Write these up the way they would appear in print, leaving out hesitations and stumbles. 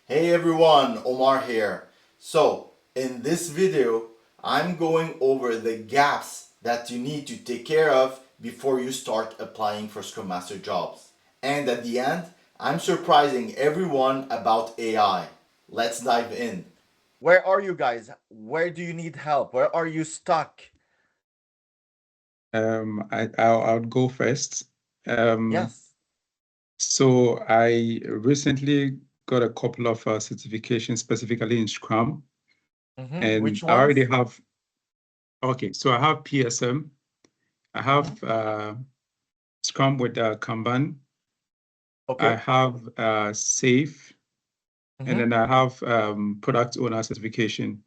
Hey everyone, Omar here. So, in this video, I'm going over the gaps that you need to take care of before you start applying for Scrum Master jobs. And at the end, I'm surprising everyone about AI. Let's dive in. Where are you guys? Where do you need help? Where are you stuck? I'll go first. Um, Yes. so I recently got a couple of certifications specifically in Scrum, and Which I already ones? have. Okay, so I have PSM, I hmm have Scrum with Kanban, I Okay. have Safe, and hmm then I have Product Owner certification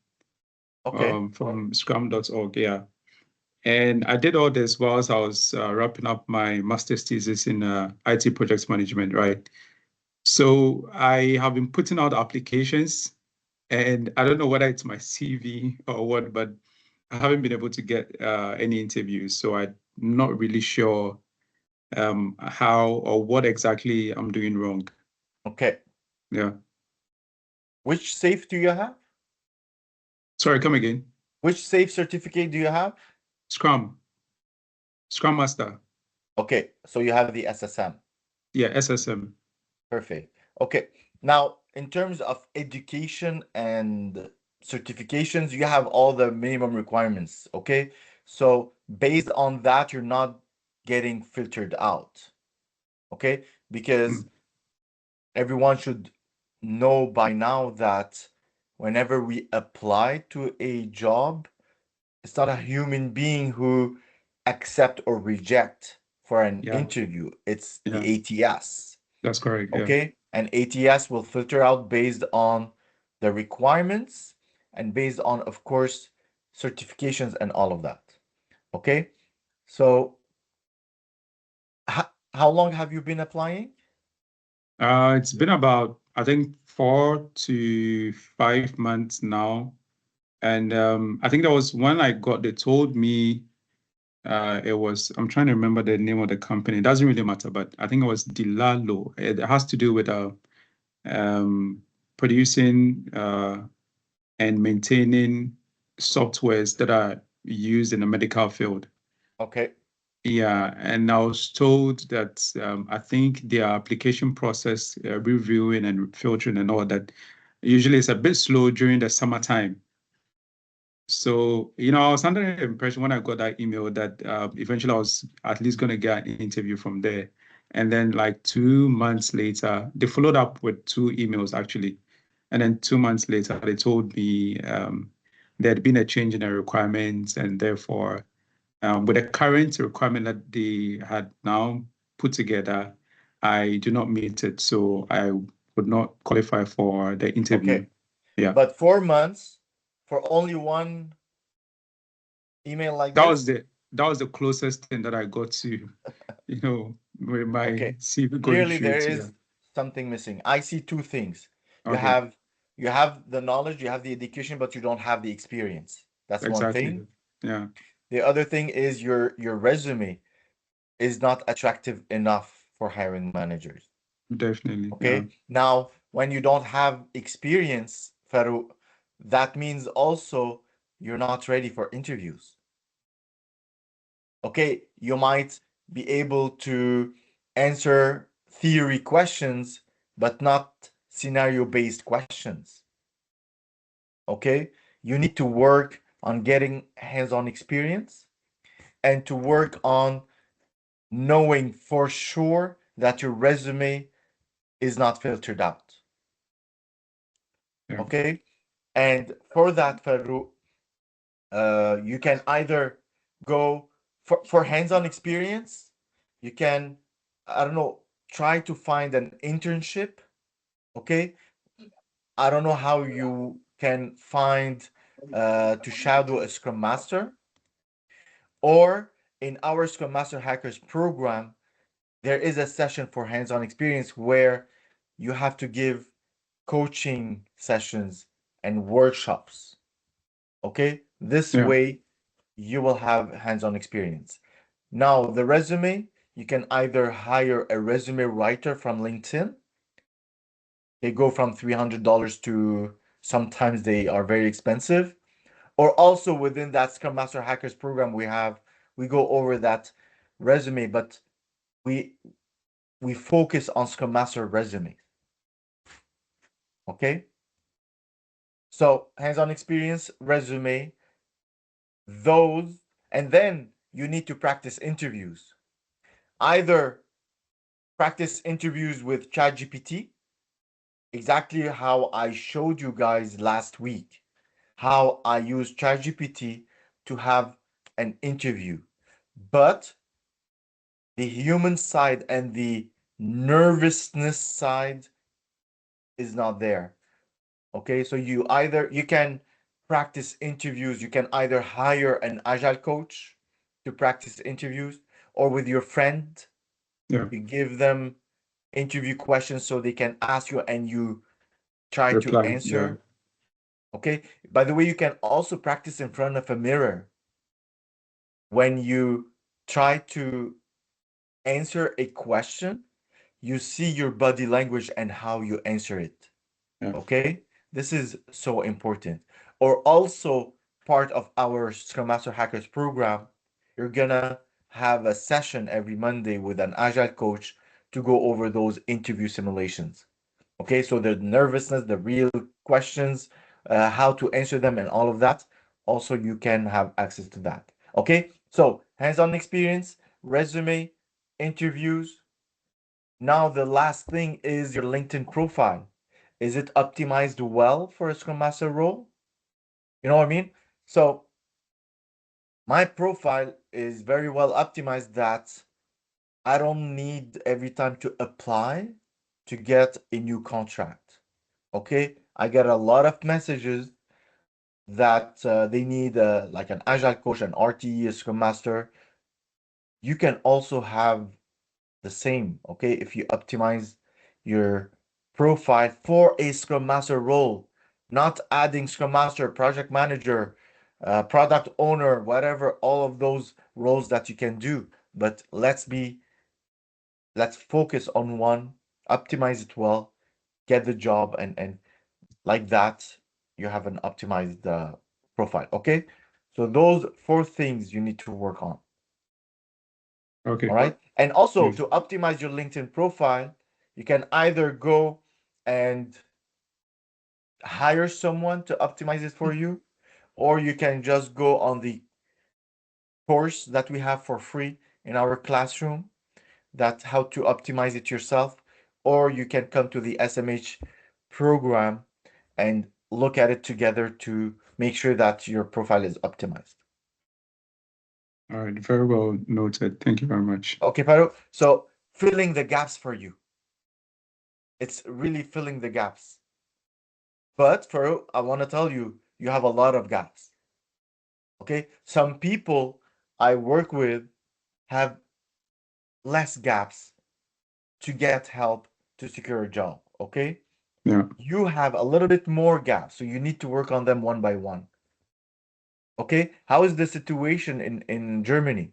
Okay. from Scrum.org. Yeah. And I did all this whilst I was wrapping up my master's thesis in IT project management, right? So I have been putting out applications, and I don't know whether it's my CV or what, but I haven't been able to get any interviews. So I'm not really sure how or what exactly I'm doing wrong. Okay. Yeah. Which safe do you have? Sorry, come again. Which safe certificate do you have? Scrum, Scrum Master. Okay. So you have the SSM. Yeah, SSM. Perfect. Okay. Now, in terms of education and certifications, you have all the minimum requirements. Okay. So based on that, you're not getting filtered out. Okay. Because Mm, everyone should know by now that whenever we apply to a job, it's not a human being who accept or reject for an yeah, interview. It's the yeah, ATS. that's correct. Yeah. Okay? And ATS will filter out based on the requirements and based on, of course, certifications and all of that. Okay? So, how long have you been applying? It's been about, I think, 4 to 5 months now. And I think that was when I got, they told me it was, I'm trying to remember the name of the company. It doesn't really matter, but I think it was Dilalo. It has to do with um, producing and maintaining softwares that are used in the medical field. Okay. Yeah, and I was told that I think their application process, reviewing and filtering and all that, usually is a bit slow during the summertime. So, I was under the impression when I got that email that eventually I was at least going to get an interview from there. And then, like 2 months later, they followed up with two emails actually. And then 2 months later, they told me there had been a change in the requirements, and therefore, with the current requirement that they had now put together, I do not meet it. So I would not qualify for the interview. Okay. Yeah. But 4 months for only one email like that was this? the that was the closest thing that I got to, with my Okay. CV going Clearly through there it. Yeah, is something missing. I see two things. You okay, have you have the knowledge, you have the education, but you don't have the experience. That's one exactly. thing. Yeah, The other thing is your resume is not attractive enough for hiring managers. definitely. Yeah, Okay? Now, when you don't have experience, Farouk, that means also you're not ready for interviews. Okay, you might be able to answer theory questions, but not scenario-based questions. Okay, you need to work on getting hands-on experience and to work on knowing for sure that your resume is not filtered out. yeah, Okay, and for that, Farouk, you can either go for hands-on experience, you can, I don't know, try to find an internship. Okay, I don't know how you can find to shadow a Scrum Master, or in our Scrum Master Hackers program, there is a session for hands-on experience where you have to give coaching sessions and workshops. Okay, this yeah. way you will have hands-on experience. Now, the resume, you can either hire a resume writer from LinkedIn, They go from $300 to sometimes they are very expensive. Or also within that Scrum Master Hackers program we go over that resume, but we we focus on Scrum Master resume. Okay? So hands-on experience, resume, those, and then you need to practice interviews. Either practice interviews with ChatGPT, exactly how I showed you guys last week, how I use ChatGPT to have an interview. But the human side and the nervousness side is not there. Okay, so you can practice interviews, you can either hire an agile coach to practice interviews, or with your friend, Yeah. you give them interview questions so they can ask you and you try to Reply. Yeah. answer. Okay, by the way, you can also practice in front of a mirror when you try to answer a question. You see your body language and how you answer it. Yeah. Okay, this is so important. Or also part of our Scrum Master Hackers program, you're gonna have a session every Monday with an agile coach to go over those interview simulations. Okay, so the nervousness, the real questions, how to answer them, and all of that. Also, you can have access to that. Okay, so hands-on experience, resume, interviews. Now, the last thing is your LinkedIn profile. Is it optimized well for a Scrum Master role? You know what I mean? So, my profile is very well optimized that I don't need every time to apply to get a new contract. Okay, I get a lot of messages that they need like an agile coach, an RTE, a Scrum Master. You can also have the same, okay, if you optimize your profile for a Scrum Master role, not adding Scrum Master, project manager, product owner, whatever, all of those roles that you can do. But let's focus on one, optimize it well, get the job, and like that, you have an optimized profile. Okay, so those four things you need to work on. Okay. All right. And also Yes. to optimize your LinkedIn profile, you can either go and hire someone to optimize it for you, or you can just go on the course that we have for free in our classroom, that how to optimize it yourself, or you can come to the SMH program and look at it together to make sure that your profile is optimized. All right. Very well noted. Thank you very much. Okay, Paro. So filling the gaps for you. It's really filling the gaps. But Farouk, I want to tell you, you have a lot of gaps. Okay? Some people I work with have less gaps to get help to secure a job. Okay? Yeah. You have a little bit more gaps, so you need to work on them one by one. Okay? How is the situation in Germany?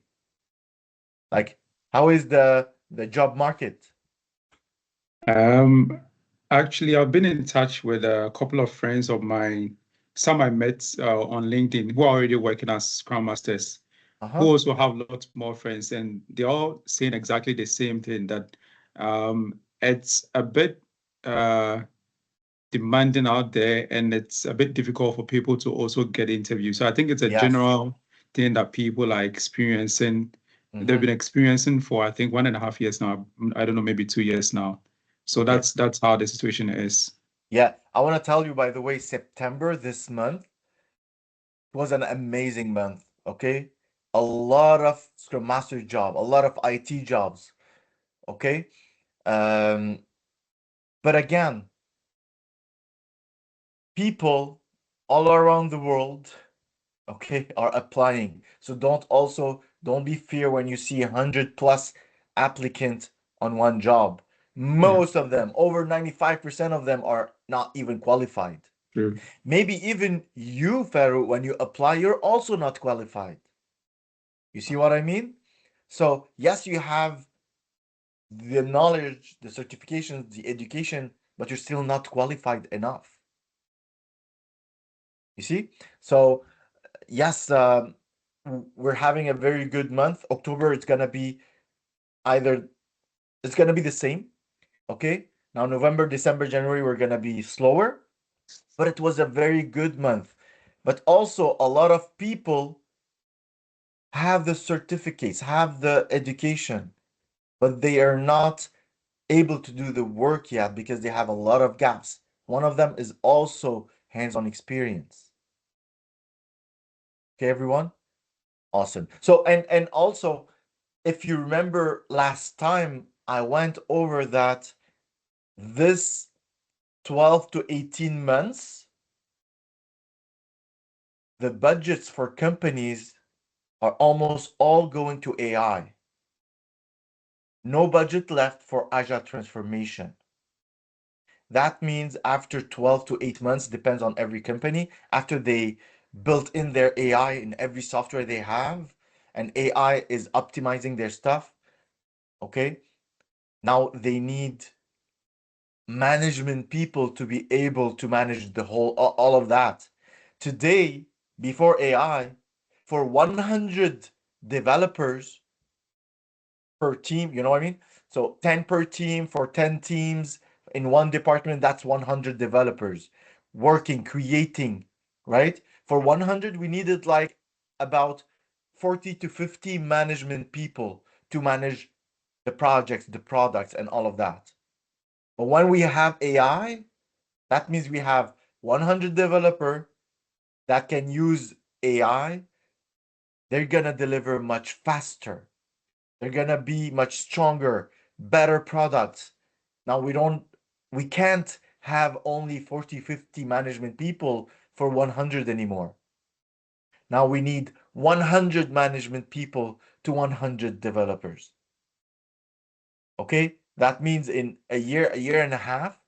Like, how is the job market? Um, Actually, I've been in touch with a couple of friends of mine, some I met on LinkedIn who are already working as Scrum Masters, who Uh-huh. also have lots more friends, and they're all saying exactly the same thing that it's a bit demanding out there and it's a bit difficult for people to also get interviews. So I think it's a Yes. general thing that people are experiencing. They've Mm-hmm. been experiencing for I think 1.5 years now. I don't know, maybe 2 years now. So Okay. that's how the situation is. Yeah. I want to tell you, by the way, September this month was an amazing month. Okay, a lot of Scrum Master job, a lot of IT jobs. Okay, um, but again, people all around the world, okay, are applying. So don't be fear when you see 100 plus applicants on one job. Yeah, Most of them, over 95% of them, are not even qualified. true. Maybe even you, Farouk, when you apply, you're also not qualified. You see what I mean? So, yes, you have the knowledge, the certifications, the education but you're still not qualified enough. You see? So yes, we're having a very good month. October, it's gonna be either it's gonna be the same. Okay. Now November, December, January, we're gonna be slower, but it was a very good month. But also a lot of people have the certificates, have the education, but they are not able to do the work yet because they have a lot of gaps. One of them is also hands-on experience. Okay, everyone? Awesome. So and also, if you remember last time I went over that this 12 to 18 months, the budgets for companies are almost all going to AI. No budget left for agile transformation. That means after 12 to 8 months, depends on every company, after they built in their AI in every software they have, and AI is optimizing their stuff, okay? Now they need management people to be able to manage the whole all of that. Today, before AI, for 100 developers per team, you know what I mean? So 10 per team for 10 teams in one department, that's 100 developers working, creating, right? For 100, we needed like about 40 to 50 management people to manage the projects, the products, and all of that. But when we have AI, that means we have 100 developer that can use AI. They're gonna deliver much faster. They're gonna be much stronger, better products. Now we can't have only 40, 50 management people for 100 anymore. Now we need 100 management people to 100 developers. Okay? That means in a year and a half,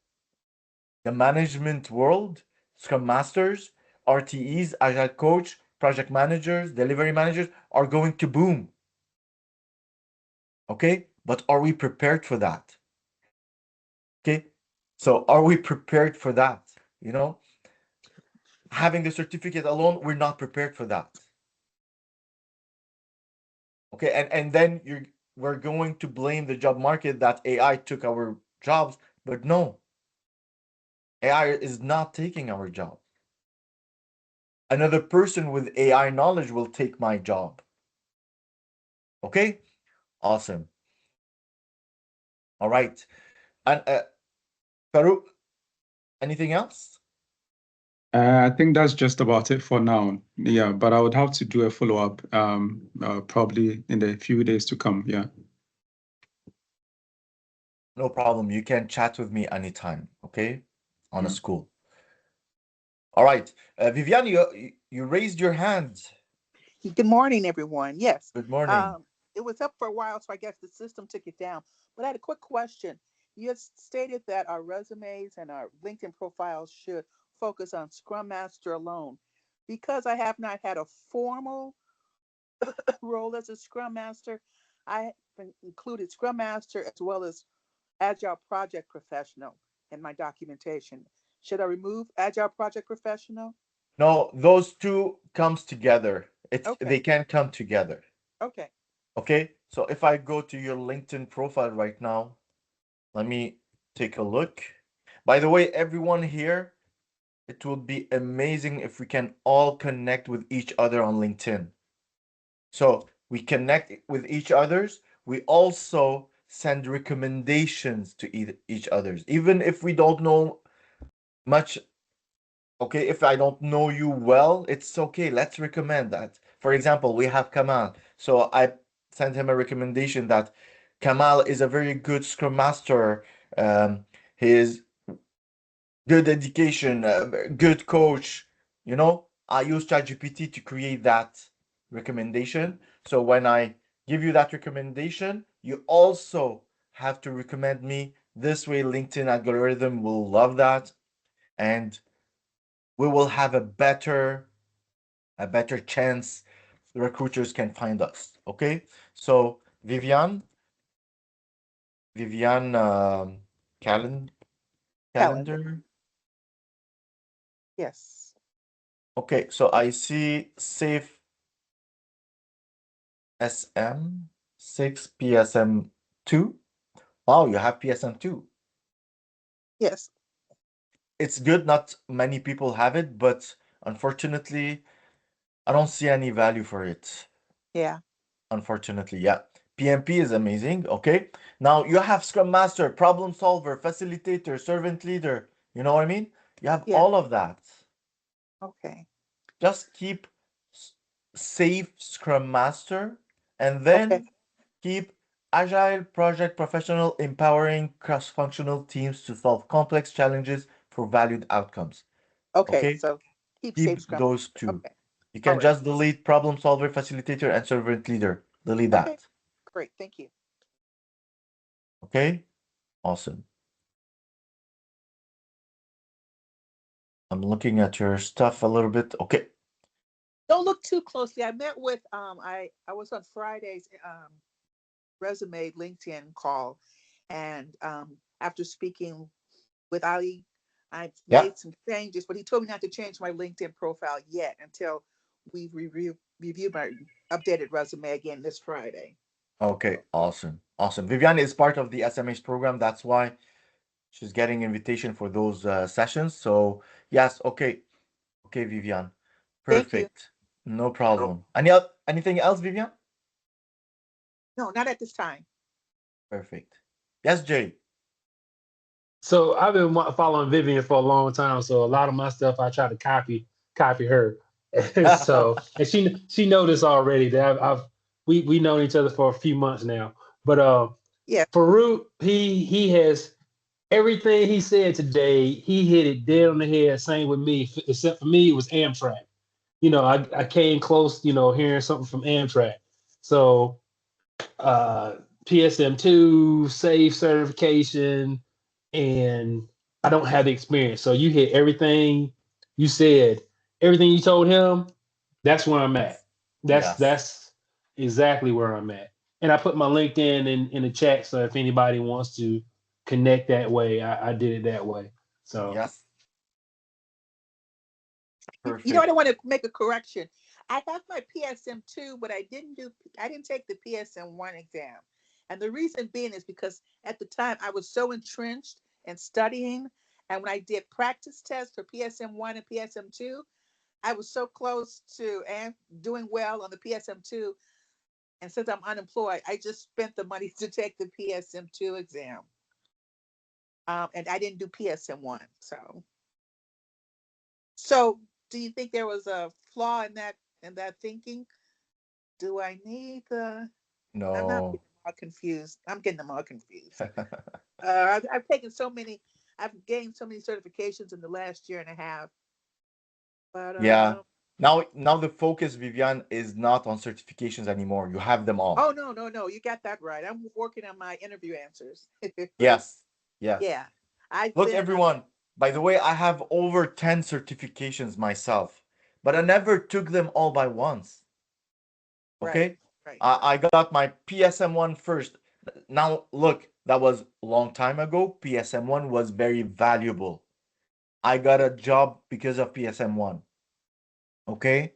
the management world, Scrum Masters, RTEs, Agile Coach, project managers, delivery managers are going to boom. Okay? But are we prepared for that? Okay? So are we prepared for that? You know, having the certificate alone, we're not prepared for that. Okay, and then we're going to blame the job market that AI took our jobs, but no, AI is not taking our job. Another person with AI knowledge will take my job. Okay, awesome. All right, and Farouk, anything else? I think that's just about it for now. Yeah, but I would have to do a follow-up probably in the few days to come. Yeah. No problem. You can chat with me anytime. Okay, on a Yeah. school. All right, Viviane, you raised your hand. Good morning, everyone. Yes, Good morning. it was up for a while, so I guess the system took it down. But I had a quick question. You had stated that our resumes and our LinkedIn profiles should focus on Scrum Master alone. Because I have not had a formal role as a Scrum Master, I included Scrum Master as well as Agile Project Professional in my documentation. Should I remove Agile Project Professional? No, those two comes together. They Okay, can come together. okay, Okay, so if I go to your LinkedIn profile right now, let me take a look. By the way, everyone here, it would be amazing if we can all connect with each other on LinkedIn. So we connect with each others. We also send recommendations to each others, even if we don't know much. Okay, if I don't know you well, it's okay. Let's recommend that. For example, we have Kamal. So I sent him a recommendation that Kamal is a very good Scrum Master. He is good education, good coach. You know, I use ChatGPT to create that recommendation. So when I give you that recommendation, you also have to recommend me. This way, LinkedIn algorithm will love that, and we will have a better chance the recruiters can find us. Okay, so Vivian Callan, Calendar. Calendar. Yes. Okay, so I see Safe SM 6 PSM 2. Wow, you have PSM 2. Yes. It's good, not many people have it, but unfortunately, I don't see any value for it. Yeah. Unfortunately, yeah. PMP is amazing. Okay. Now you have Scrum Master, Problem Solver, Facilitator, Servant Leader. You know what I mean? You have Yeah. all of that. Okay. Just keep safe Scrum Master and Okay. then keep Agile Project Professional empowering cross-functional teams to solve complex challenges for valued outcomes. Okay. Okay? So keep safe Keep Scrum those Master. two. Okay. You All can right. just delete Problem Solver, Facilitator, and Servant Leader. Delete Okay. that. Great. Thank you. Okay? Awesome. I'm looking at your stuff a little bit. Okay. Don't look too closely. I met with I was on Friday's resume LinkedIn call, and after speaking with Ali, I've Yeah. made some changes, but he told me not to change my LinkedIn profile yet until we review my updated resume again this Friday. Okay. So Awesome. Awesome. Vivian is part of the SMH program. That's why she's getting invitation for those sessions. So yes. Okay. Okay, Vivian. thank you. Perfect. No Oh, problem. Anything else, Vivian? No, not at this time. Perfect. Yes, Jay. So I've been following Vivian for a long time. So a lot of my stuff I try to copy her. So and she noticed already that we known each other for a few months now. But Yes. Farouk, he has everything he said today. He hit it dead on the head. Same with me, except for me, it was Amtrak. I came close. Hearing something from Amtrak. So uh, PSM2, safe certification, and I don't have the experience. So you hit everything you said, everything you told him. That's where I'm at. That's Yes. that's exactly where I'm at. And I put my LinkedIn in the chat, so if anybody wants to connect that way, I did it that way. So Yes. You know what? I Perfect. want to make a correction. I have my PSM2, but I didn't take the PSM1 exam. And the reason being is because at the time I was so entrenched in studying. And when I did practice tests for PSM1 and PSM2, I was so close to and doing well on the PSM2. And since I'm unemployed, I just spent the money to take the PSM2 exam. And I didn't do PSM1. So do you think there was a flaw in that thinking? Do I need the? I'm not No. getting them all confused. I'm getting them all confused. I've taken so many. I've gained so many certifications in the last year and a half. But Yeah. Now the focus, Vivian, is not on certifications anymore. You have them all. oh no, no, no, you got that right. I'm working on my interview answers. Yes. Yes. Yeah, I've Look, been everyone, by the way, I have over 10 certifications myself, but I never took them all by once. right, Okay? right, I got my PSM1 first. Now, look, that was a long time ago. PSM1 was very valuable. I got a job because of PSM1. Okay?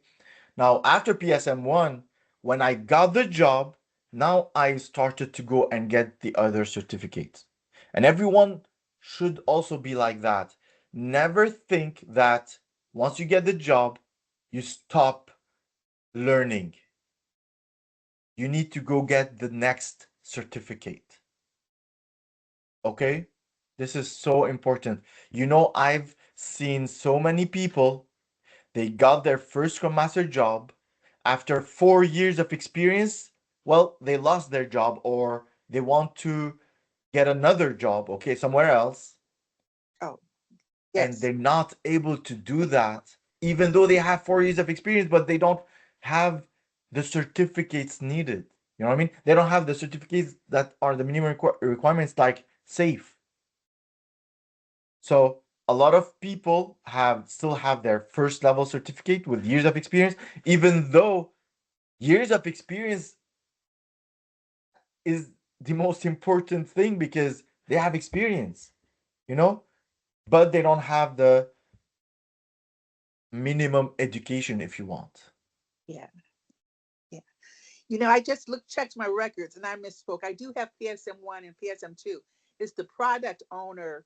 Now, after PSM1, when I got the job, now I started to go and get the other certificates. And everyone should also be like that. Never think that once you get the job, you stop learning. You need to go get the next certificate. Okay? This is so important. I've seen so many people, they got their first Scrum Master job. After 4 years of experience, well, they lost their job or they want to get another job, okay, somewhere else, oh and yes, they're not able to do that, even though they have 4 years of experience, but they don't have the certificates needed. You know what I mean? They don't have the certificates that are the minimum requirements, like SAFE. So a lot of people still have their first level certificate with years of experience, even though years of experience is the most important thing because they have experience, you know? but they don't have the minimum education if you want. Yeah. Yeah. I just checked my records and I misspoke. I do have PSM1 and PSM2. It's the product owner,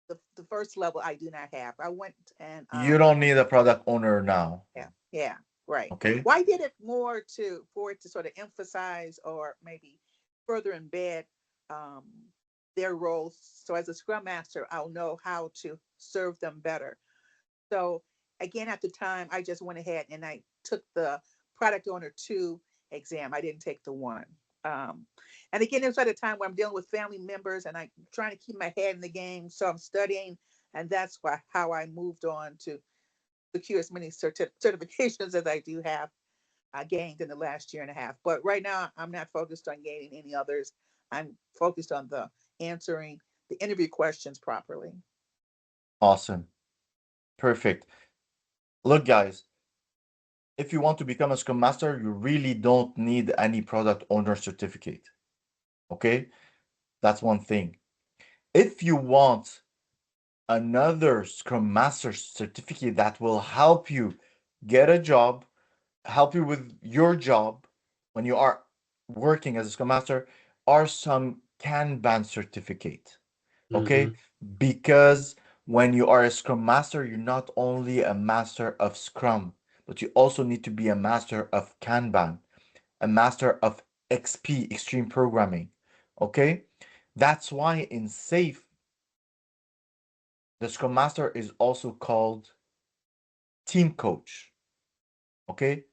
the first level I do not have. I went and You don't need a product owner now. yeah, yeah, right. Okay. Well, I did it more for it to sort of emphasize or maybe further embed um, their roles. So as a Scrum Master, I'll know how to serve them better. So again, at the time, I just went ahead and I took the product owner 2 exam. I didn't take the 1. Um, and again, it was at a time where I'm dealing with family members and I'm trying to keep my head in the game. So I'm studying, and that's how I moved on to secure as many certifications as I do have gained in the last year and a half. But right now, I'm not focused on gaining any others. I'm focused on the answering the interview questions properly. Awesome. Perfect. Look, guys, if you want to become a Scrum Master, you really don't need any product owner certificate. Okay? That's one thing. If you want another Scrum Master certificate that will help you get a job, help you with your job when you are working as a Scrum Master, are some Kanban certificate. Mm-hmm. Okay? Because when you are a Scrum Master, you're not only a master of Scrum, but you also need to be a master of Kanban, a master of XP, extreme programming. Okay? That's why in SAFE, the Scrum Master is also called team coach. Okay?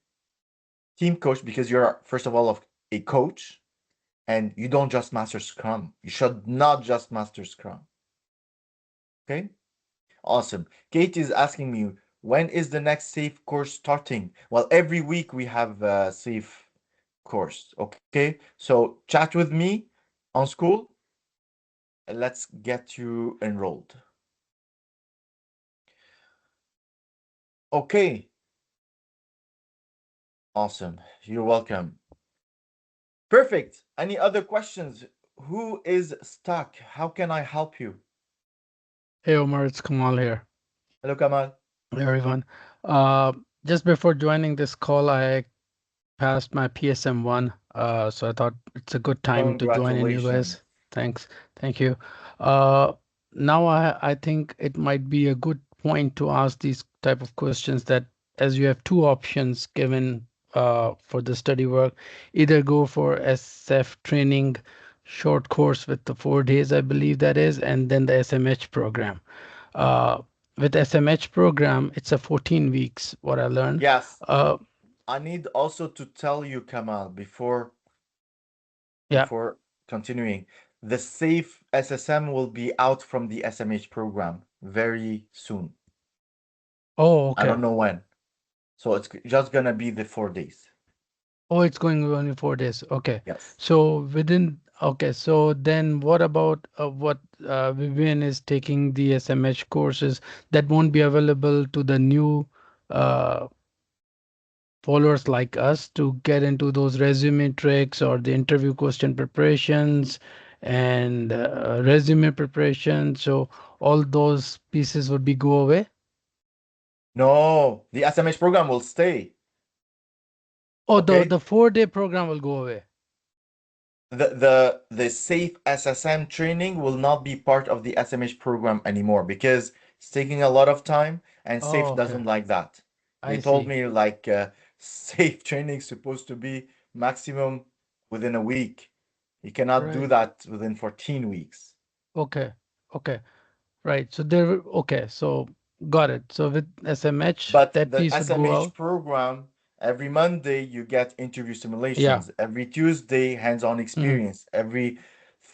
Team coach because you're, first of all, a coach and you don't just master Scrum. You should not just master Scrum. Okay? Awesome. Kate is asking me, when is the next SAFE course starting? Well, every week we have a SAFE course. Okay? So chat with me on school and let's get you enrolled. Okay. Awesome. You're welcome. Perfect. Any other questions? Who is stuck? How can I help you? Hey Omar, it's Kamal here. Hello, Kamal. Hey everyone. Just before joining this call, I passed my PSM1, so I thought it's a good time to join in you Congratulations. guys. Thanks, thank you. Uh, Now I think it might be a good point to ask these type of questions that as you have two options given for the study work, either go for SF training short course with the 4 days, I believe that is, and then the SMH program. Uh, with SMH program, it's a 14 weeks, what I learned. Yes. Uh, I need also to tell you, Kamal, yeah. before continuing, the safe SSM will be out from the SMH program very soon. Oh, I okay. don't know when. So it's just gonna be the 4 days. Oh, it's going only 4 days. Okay. Yes. So within, okay. So then what about what Vivian is taking the SMH courses that won't be available to the new uh, followers like us to get into those resume tricks or the interview question preparations and resume preparation. So all those pieces would be go away. No, the SMH program will stay. Oh, the Okay. the 4 day program will go away. The safe SSM training will not be part of the SMH program anymore because it's taking a lot of time and Oh, safe okay. doesn't like that. They I told see. me like safe training is supposed to be maximum within a week. You cannot do Right. that within 14 weeks. Okay. Okay. Right. So there, okay. So got it. So with SMH, But that the piece would go SMH out. program, every Monday you get interview Yeah. simulations. Every Tuesday, hands-on Mhm. experience. Every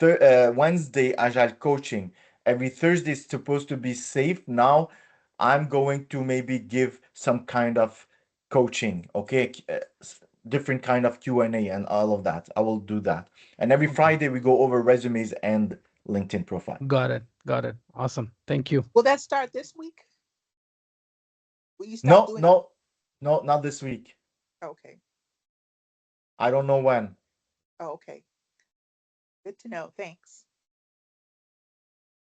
Wednesday, Agile coaching. Every Thursday is supposed to be safe. Now, I'm going to maybe give some kind of coaching, okay? Different kind of Q&A and all of that. I will do that. And every Okay. Friday we go over resumes and LinkedIn profile. Got it. Got it. Awesome. Thank you. Will that start this week? Will you start No, doing it? no, no, not this week. Okay. I don't know when. Oh, okay. Good to know. Thanks.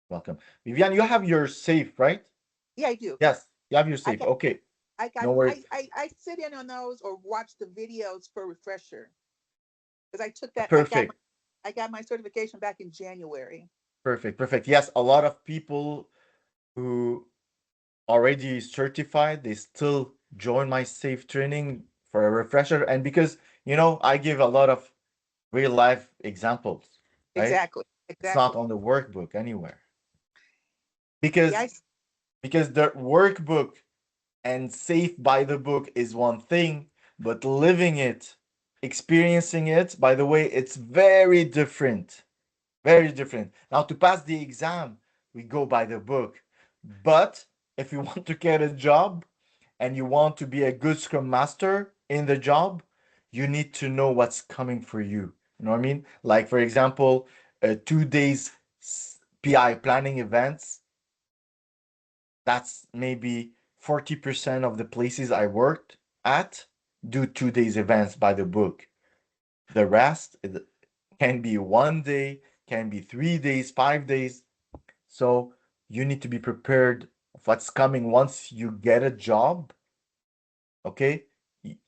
Welcome. Vivian, you have your safe, right? Yeah, I do. Yes, you have your I safe. got Okay, I got no worries. I sit in on those or watch the videos for refresher because I took that Perfect. I got my certification back in January. Perfect. Perfect. Yes, a lot of people who already certified, they still join my safe training for a refresher. And because, I give a lot of real life examples, right? Exactly. It's not Exactly. on the workbook anywhere. Yeah, Because the workbook and safe by the book is one thing, but living it, experiencing it, by the way, it's very different. Very different. Now, to pass the exam, we go by the book. But if you want to get a job and you want to be a good Scrum Master in the job, you need to know what's coming for you. You know what I mean? Like, for example, 2 days PI planning events, that's maybe 40% of the places I worked at do 2 days events by the book. The rest can be one day, can be 3 days, 5 days. So you need to be prepared of what's coming once you get a job. Okay.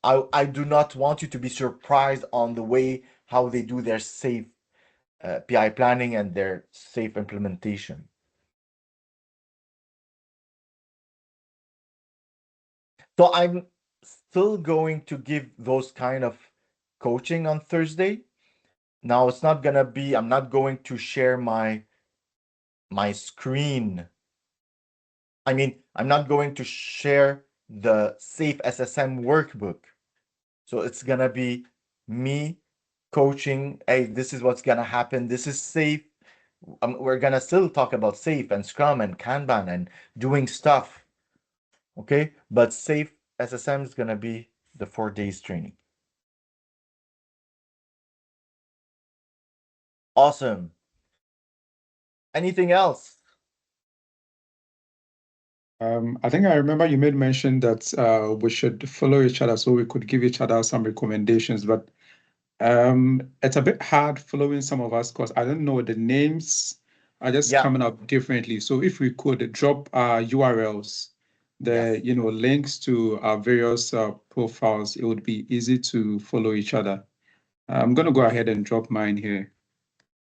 I do not want you to be surprised on the way how they do their safe PI planning and their safe implementation. So I'm still going to give those kind of coaching on Thursday. Now it's not gonna be, I'm not going to share my screen. I mean, I'm not going to share the safe SSM workbook. So it's gonna be me coaching. Hey, this is what's gonna happen. This is safe. We're gonna still talk about safe and Scrum and Kanban and doing stuff. Okay, but safe SSM is gonna be the 4 days training. Awesome. Anything else? I think I remember you made mention that we should follow each other so we could give each other some recommendations, but it's a bit hard following some of us because I don't know, the names are just Yeah. coming up differently. So if we could drop our URLs, the Yes. links to our various profiles, it would be easy to follow each other. I'm gonna go ahead and drop mine here.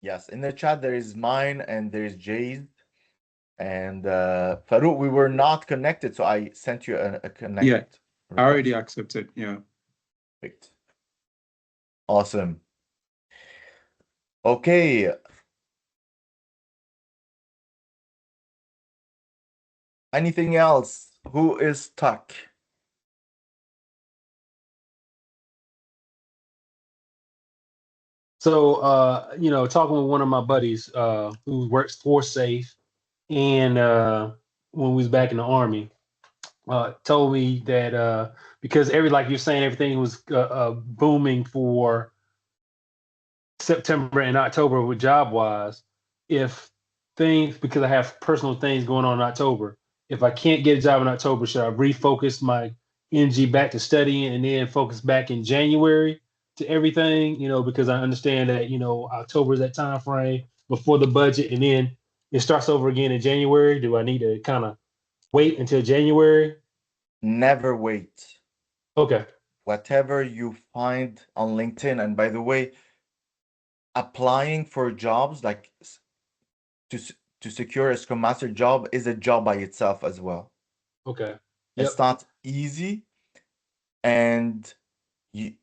Yes. In the chat there is mine and there's Jay's and Farouk. We were not connected, so I sent you a connect Yeah, I already request. accepted. Yeah. Perfect. Awesome. Okay. Anything else? Who is stuck? So, talking with one of my buddies who works for Safe, and when we was back in the Army, told me that because like you're saying, everything was booming for September and October with job wise, if things, because I have personal things going on in October, if I can't get a job in October, should I refocus my energy back to studying and then focus back in January to everything? Because I understand that, October is that time frame before the budget, and then it starts over again in January. Do I need to kind of wait until January? Never wait. Okay. Whatever you find on LinkedIn, and by the way, applying for jobs like to secure a Scrum Master job is a job by itself as well. Okay. It's Yep. not easy, and you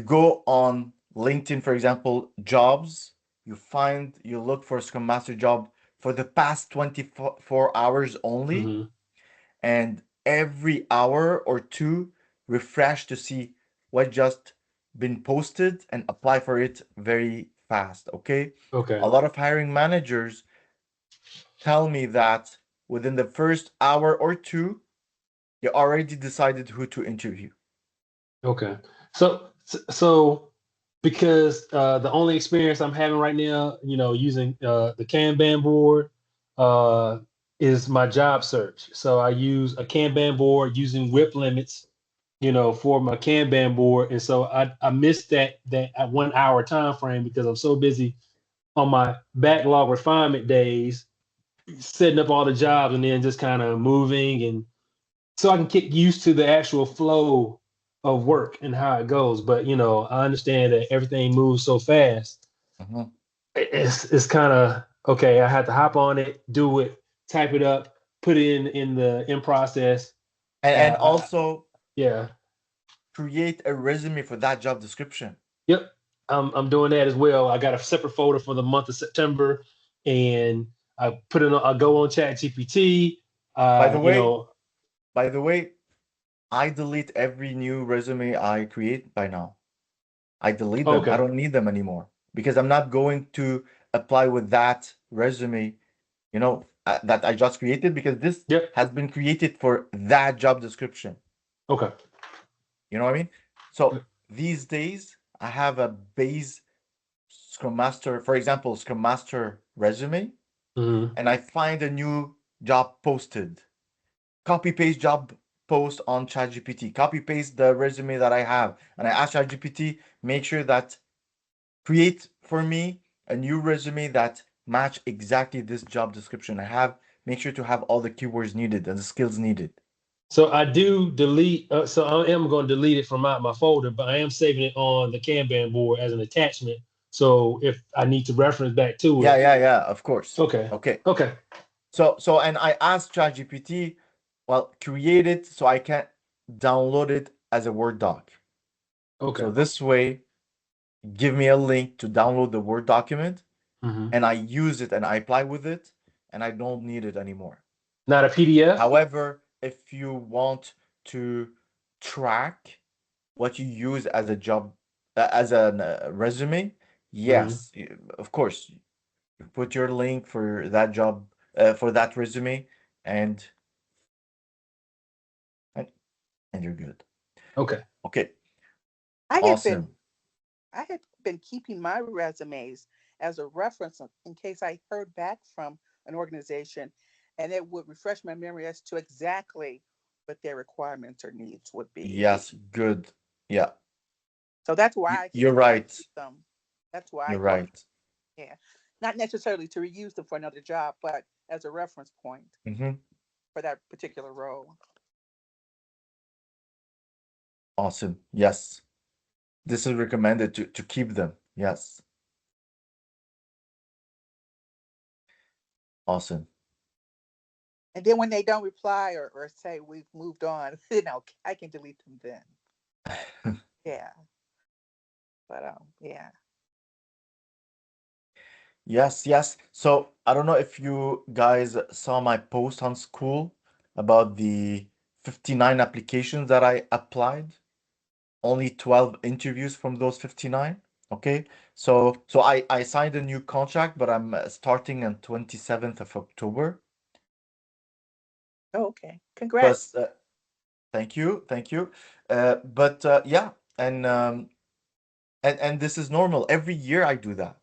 go on LinkedIn, for example, jobs, you look for a Scrum Master job for the past 24 hours only, Hmm. and every hour or two refresh to see what just been posted and apply for it very fast. Okay. Okay. A lot of hiring managers tell me that within the first hour or two, you already decided who to interview. Okay. So because the only experience I'm having right now, using the Kanban board uh, is my job search. So I use a Kanban board using whip limits, for my Kanban board, and so I missed that at 1 hour time frame because I'm so busy on my backlog refinement days, setting up all the jobs and then just kind of moving, and so I can get used to the actual flow of work and how it goes. But I understand that everything moves so fast. Mhm. It's kind of okay. I have to hop on it, do it, type it up, put it in process. And Uh, also yeah. create a resume for that job description. Yep. I'm doing that as well. I got a separate folder for the month of September, and I put it on. I go on ChatGPT. By the You way, know. by the way, I delete every new resume I create by now. I delete them. I Okay. don't need them anymore because I'm not going to apply with that resume, that I just created, because this Yep. has been created for that job description. Okay. You know what I mean? So these days I have a base Scrum Master, for example, Scrum Master resume, Mm-hmm. and I find a new job posted. Copy paste job post on ChatGPT. Copy paste the resume that I have, and I ask ChatGPT, make sure that create for me a new resume that match exactly this job description I have. Make sure to have all the keywords needed and the skills needed. So I do delete. So I am going to delete it from my folder, but I am saving it on the Kanban board as an attachment. So if I need to reference back to Yeah, it. yeah, of course. Okay. Okay. Okay. So and I asked ChatGPT, well, create it so I can download it as a Word doc. Okay. So this way, give me a link to download the Word document, Mm-hmm. and I use it and I apply with it, and I don't need it anymore. Not a PDF. However, if you want to track what you use as a job, as a resume, yes, of course, put your link for that job, for that resume, and and you're good. Okay. Okay, I had been awesome. I had been keeping my resumes as a reference in case I heard back from an organization, and it would refresh my memory as to exactly what their requirements or needs would be. Yes, good. Yeah, So that's why you're I right. keep them. That's why I You're keep them. right. Yeah, not necessarily to reuse them for another job, but as a reference point Mm-hmm. for that particular role. Awesome. Yes, this is recommended to keep them. Yes, awesome. And then when they don't reply or say we've moved on, I can delete them then. Yeah, but yeah. Yes. So I don't know if you guys saw my post on school about the 59 applications that I applied. Only 12 interviews from those 59. Okay. So I signed a new contract, but I'm starting on 27th of October. Oh, okay. But Congrats. thank you. But yeah, and this is normal. Every year I do that.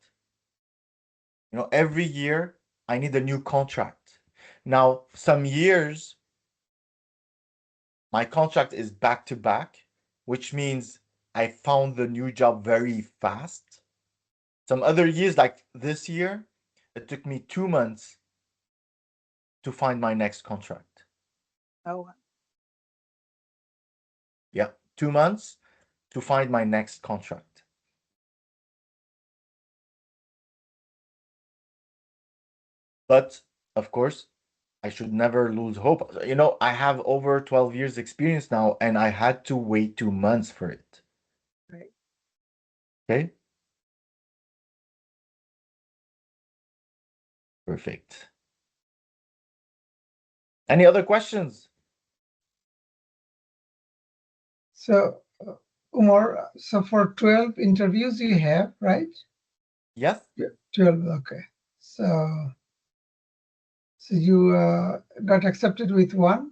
Every year I need a new contract. Now, some years my contract is back to back, which means I found the new job very fast. Some other years, like this year, it took me 2 months to find my next contract. Oh, Yeah, 2 months to find my next contract. But of course, I should never lose hope. I have over 12 years experience now, and I had to wait 2 months for it. right. Okay? Perfect. Any other questions? So, Umar, so for 12 interviews you have, right? Yes. Yeah, 12, okay. So you got accepted with one?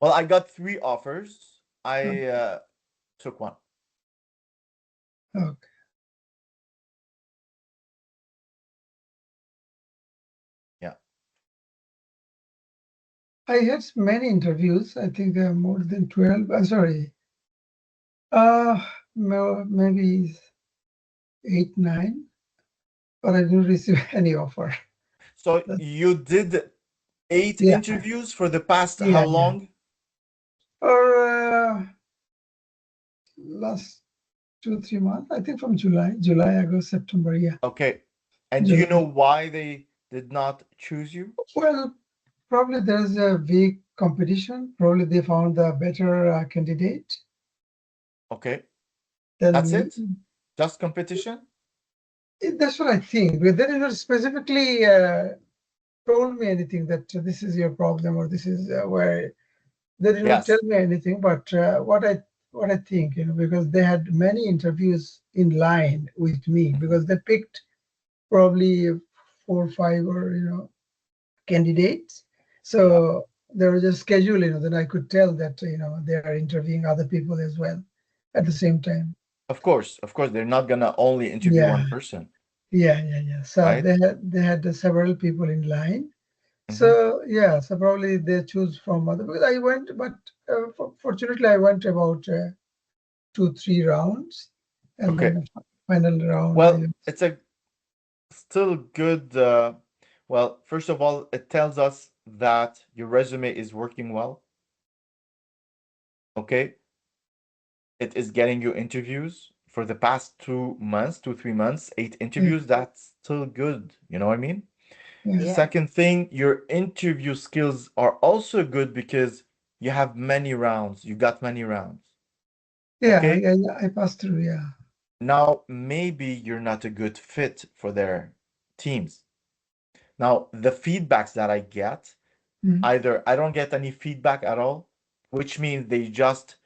Well, I got 3 offers. I took one. Okay. Yeah. I had many interviews. I think there are more than 12. I'm sorry. Maybe 8, 9. but I didn't receive any offer. So you did 8 Yeah, interviews for the past how yeah. long? Or last 2-3 months, I think from July, August, September. Yeah, Okay. And do you know July. why they did not choose you? Well, probably there's a big competition. Probably they found a better candidate Okay. than That's me. it? Just competition? That's what I think. But they didn't specifically told me anything that this is your problem or this is where they did not Yes. tell me anything. But what I think, because they had many interviews in line with me because they picked probably 4 or 5 or candidates. So they were just scheduling. Then I could tell that they are interviewing other people as well at the same time. Of course, they're not gonna only interview Yeah, one person, yeah. So right? they had several people in line. Hmm. So yeah, so probably they choose from other because I went, but fortunately I went about 2-3 rounds, and then Okay. the final round Well, it's a still good. Well, first of all, it tells us that your resume is working well. Okay. It is getting you interviews for the past 2 months, 3 months, 8 interviews. That's still good. You know what I mean? Yeah. Second thing, your interview skills are also good because you have many rounds. You got many rounds. yeah, Okay. I passed through. Yeah. Now, maybe you're not a good fit for their teams. Now, the feedbacks that I get, Mm, either I don't get any feedback at all, which means they just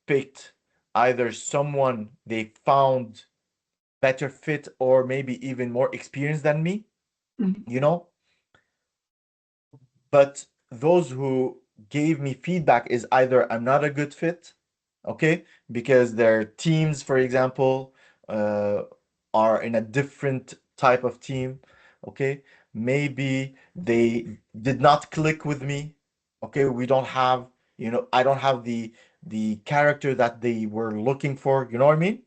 picked either someone they found better fit or maybe even more experienced than me, mm, you know? But those who gave me feedback is either I'm not a good fit, okay, because their teams, for example, uh, are in a different type of team, okay, maybe they did not click with me, okay, we don't have, I don't have the character that they were looking for, you know what I mean?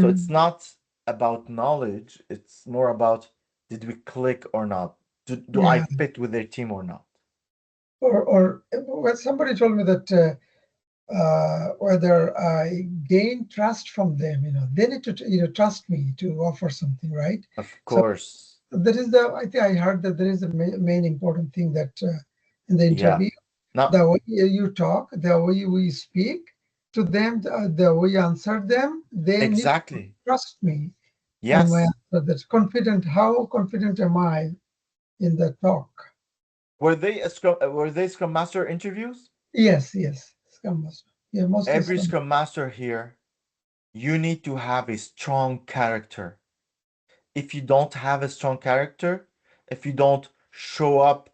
So it's mhm. not about knowledge, it's more about did we click or not? Do I Yeah. fit with their team or not? Or well, somebody told me that whether I gain trust from them, they need to trust me to offer something, right? Of So course. that is I think I heard that there is a main important thing that in the Yeah. interview, Now, the way you talk, the way we speak to them, the way you answer them, they need to exactly. trust me on my Yes. answer. That's confident. How confident am I in the talk? Were they Scrum Master interviews? Yes, Scrum Master. Yeah, mostly Every Scrum. Scrum Master here, you need to have a strong character. If you don't have a strong character, if you don't show up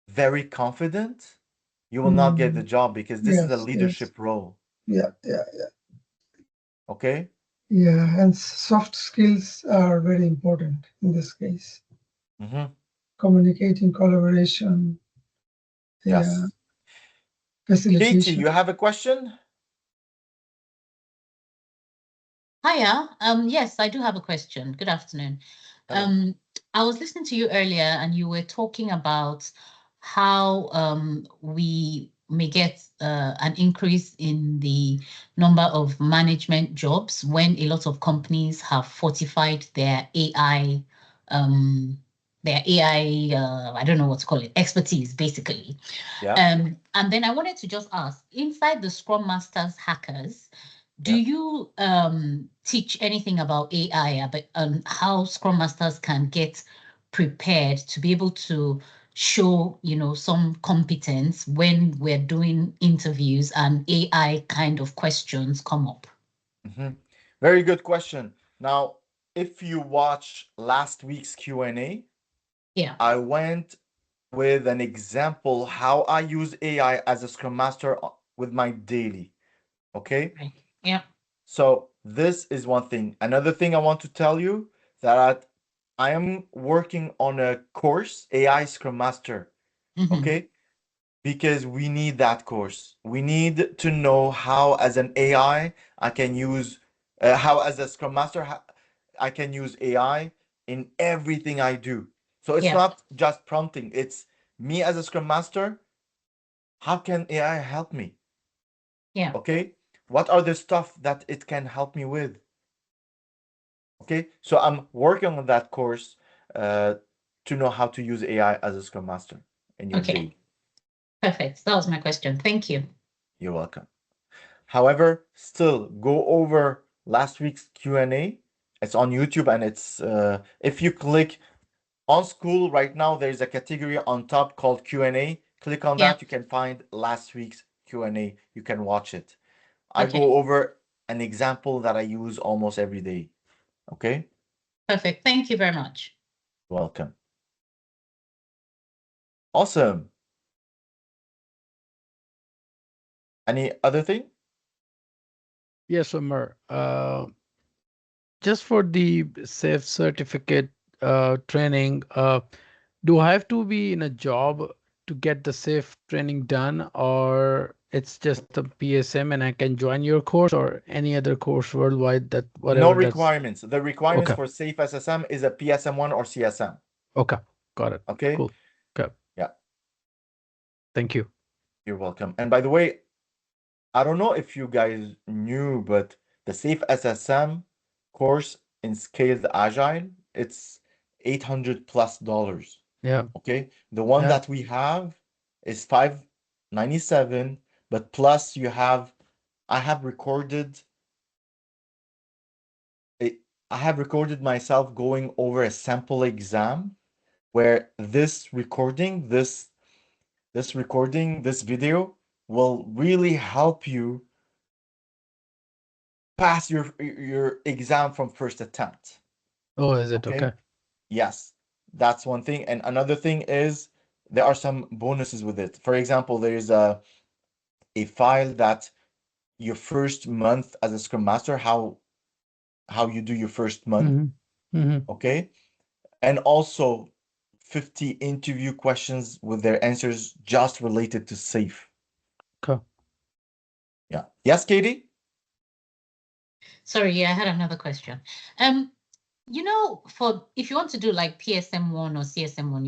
very confident, you will not get the Mm, job because this is a yes, leadership role. yeah. Okay? Yeah, and soft skills are very important in this case. Mm-hmm. Communicating, collaboration, yeah, Yes. Katie, facilitation. you have a question? Hiya. Yes, I do have a question. Good afternoon. Hello. I was listening to you earlier and you were talking about how we may get an increase in the number of management jobs when a lot of companies have fortified their AI, I don't know what to call it, expertise, basically. Yeah. And then I wanted to just ask, inside the Scrum Masters Hackers, do Yeah. you teach anything about AI, about how Scrum Masters can get prepared to be able to show, some competence when we're doing interviews and AI kind of questions come up? Mm-hmm. Very good question. Now, if you watch last week's Q&A, Yeah. I went with an example how I use AI as a Scrum Master with my daily. Okay? Right. Yeah. So this is one thing. Another thing I want to tell you that I am working on a course, AI Scrum Master. Mm-hmm. Okay? Because we need that course. We need to know how, as an AI, I can use, how, as a Scrum Master, I can use AI in everything I do. So it's Yeah. not just prompting, it's me as a Scrum Master. How can AI help me? Yeah. Okay. What are the stuff that it can help me with? Okay. So I'm working on that course to know how to use AI as a Scrum Master in your Okay. day. Perfect. That was my question. Thank you. You're welcome. However, still go over last week's Q&A. It's on YouTube, and it's if you click on school right now, there's a category on top called Q&A. Click on Yeah. that. You can find last week's Q&A. You can watch it. I Okay. go over an example that I use almost every day. Okay? Perfect. Thank you very much. Welcome. Awesome. Any other thing? Yes, Omar. Just for the SAFe certificate training, do I have to be in a job to get the SAFe training done, or it's just the PSM and I can join your course or any other course worldwide that whatever No that's requirements. The requirements okay. for SAFe SSM is a PSM1 or CSM. Okay, got it. Okay? Cool. Okay. Yeah. Thank you. You're welcome. And by the way, I don't know if you guys knew, but the SAFe SSM course in Scaled Agile, it's $800+. Yeah. Okay. The one Yeah. that we have is $597, but plus I have recorded myself going over a sample exam where this video will really help you pass your exam from first attempt. Oh, is it okay? Yes, that's one thing. And another thing is there are some bonuses with it. For example, there is a file that your first month as a Scrum Master, how you do your first month, okay? And also 50 interview questions with their answers just related to SAFe. Okay. Yeah. Yes, Katie? Sorry, yeah, I had another question. You know, if you want to do like PSM1 or CSM1,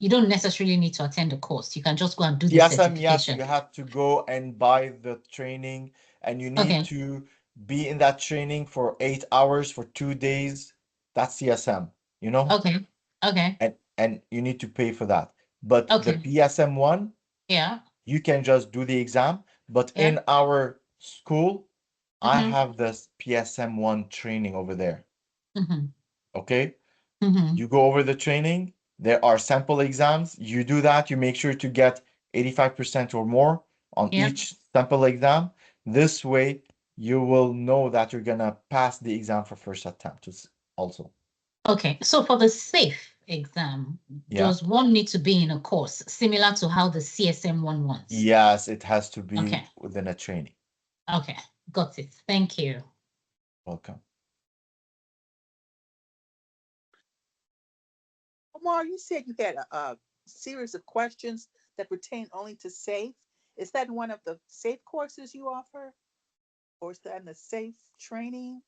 you don't necessarily need to attend a course. You can just go and do the Yes, certification. you have to go and buy the training, and you need Okay. to be in that training for 8 hours for 2 days. That's CSM, you know? Okay. Okay. And you need to pay for that. But the Okay. PSM1, Yeah. you can just do the exam. But Yeah. in our school, I Mhm. have this PSM1 training over there. Mhm. Okay? Mhm. You go over the training. There are sample exams. You do that. You make sure to get 85% or more on Yeah. each sample exam. This way, you will know that you're gonna pass the exam for first attempt also. Okay. So for the SAFe exam, Yeah. does one need to be in a course similar to how the CSM1 wants? Yes, it has to be Okay. within a training. Okay. Got it. Thank you. Welcome. Omar, you said you had a series of questions that pertain only to SAFe. Is that one of the SAFe courses you offer? Or is that in the SAFe training?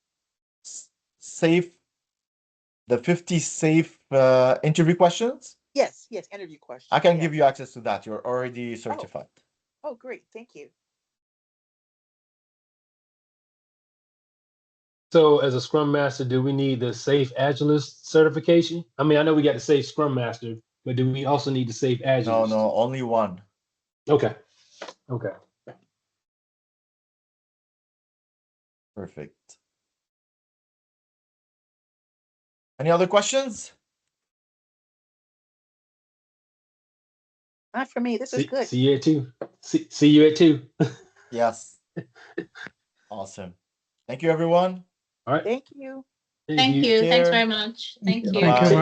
SAFe, the 50 SAFe interview questions. Yes, interview questions. I can yes. give you access to that. You're already certified. Oh, great. Thank you. So, as a Scrum Master, do we need the SAFe Agilist certification? I mean, I know we got the SAFe Scrum Master, but do we also need the SAFe Agilist? No, only one. Okay. Okay. Perfect. Any other questions? Not for me. This is good. See you at 2. See you at 2. Yes. Awesome. Thank you, everyone. All right. Thank you. Thank you. Thanks Care. very much. Thank you. Thank you, Bye. Omar.